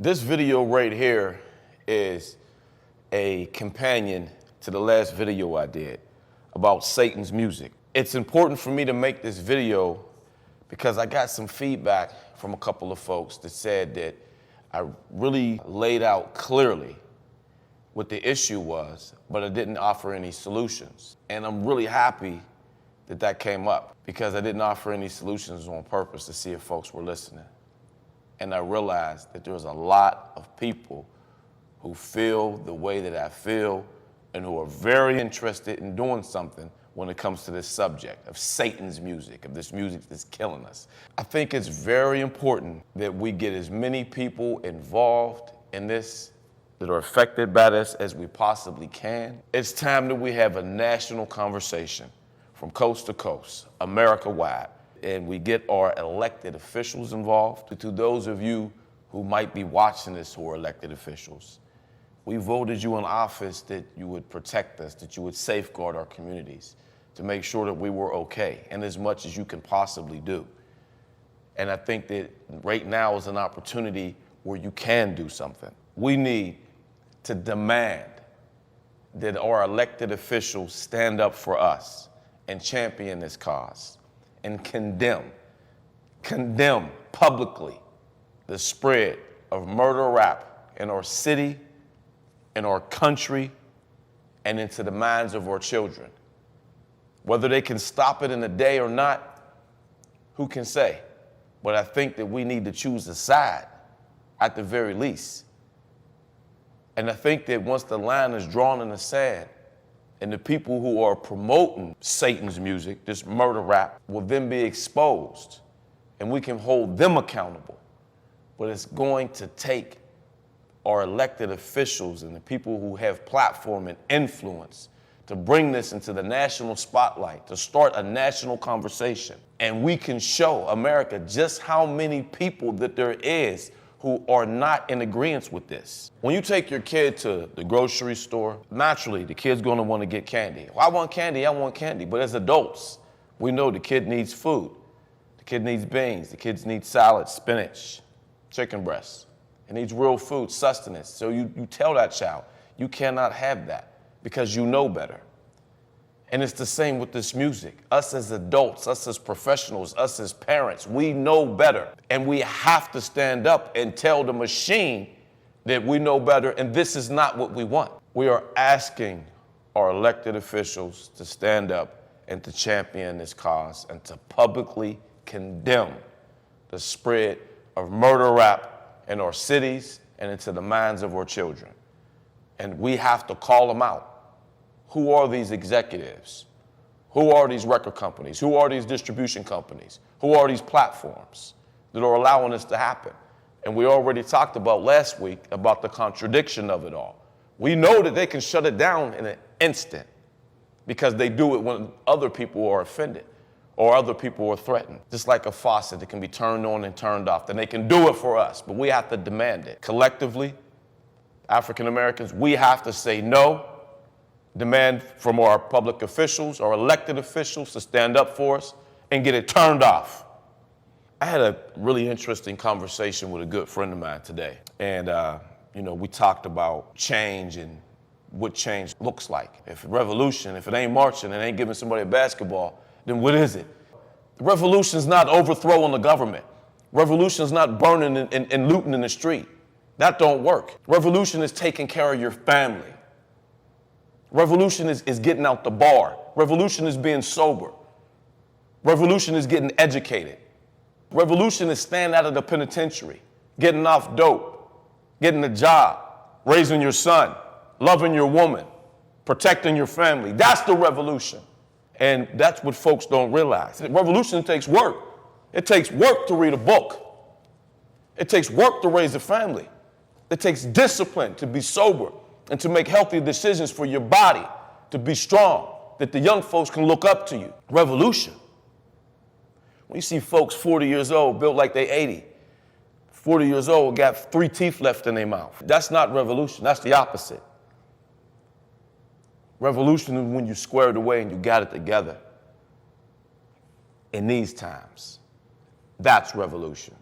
This video right here is a companion to the last video I did about Satan's music. It's important for me to make this video because I got some feedback from a couple of folks that said that I really laid out clearly what the issue was, but I didn't offer any solutions. And I'm really happy that that came up because I didn't offer any solutions on purpose to see if folks were listening. And I realized that there's a lot of people who feel the way that I feel and who are very interested in doing something when it comes to this subject of Satan's music, of this music that's killing us. I think it's very important that we get as many people involved in this that are affected by this as we possibly can. It's time that we have a national conversation from coast to coast, America-wide, and we get our elected officials involved. To those of you who might be watching this who are elected officials, we voted you in office that you would protect us, that you would safeguard our communities, to make sure that we were okay, and as much as you can possibly do. And I think that right now is an opportunity where you can do something. We need to demand that our elected officials stand up for us and champion this cause and condemn publicly the spread of murder rap in our city, in our country, and into the minds of our children. Whether they can stop it in a day or not, who can say? But I think that we need to choose a side at the very least. And I think that once the line is drawn in the sand, and the people who are promoting Satan's music, this murder rap, will then be exposed, and we can hold them accountable. But it's going to take our elected officials and the people who have platform and influence to bring this into the national spotlight, to start a national conversation. And we can show America just how many people that there is who are not in agreement with this. When you take your kid to the grocery store, naturally, the kid's gonna wanna get candy. Well, I want candy. But as adults, we know the kid needs food. The kid needs beans, the kids need salad, spinach, chicken breasts. It needs real food, sustenance. So you tell that child, you cannot have that because you know better. And it's the same with this music. Us as adults, us as professionals, us as parents, we know better. And we have to stand up and tell the machine that we know better and this is not what we want. We are asking our elected officials to stand up and to champion this cause and to publicly condemn the spread of murder rap in our cities and into the minds of our children. And we have to call them out. Who are these executives? Who are these record companies? Who are these distribution companies? Who are these platforms that are allowing this to happen? And we already talked about last week about the contradiction of it all. We know that they can shut it down in an instant because they do it when other people are offended or other people are threatened. Just like a faucet that can be turned on and turned off. Then they can do it for us, but we have to demand it. Collectively, African Americans, we have to say no. Demand from our public officials, our elected officials to stand up for us and get it turned off. I had a really interesting conversation with a good friend of mine today. And, we talked about change and what change looks like. If revolution, if it ain't marching and ain't giving somebody a basketball, then what is it? Revolution's not overthrowing the government. Revolution's not burning and looting in the street. That don't work. Revolution is taking care of your family. Revolution is getting out the bar. Revolution is being sober. Revolution is getting educated. Revolution is staying out of the penitentiary, getting off dope, getting a job, raising your son, loving your woman, protecting your family. That's the revolution. And that's what folks don't realize. Revolution takes work. It takes work to read a book. It takes work to raise a family. It takes discipline to be sober and to make healthy decisions for your body, to be strong, that the young folks can look up to you. Revolution. When you see folks 40 years old, built like they 80, 40 years old, got 3 teeth left in their mouth. That's not revolution, that's the opposite. Revolution is when you squared away and you got it together. In these times, that's revolution.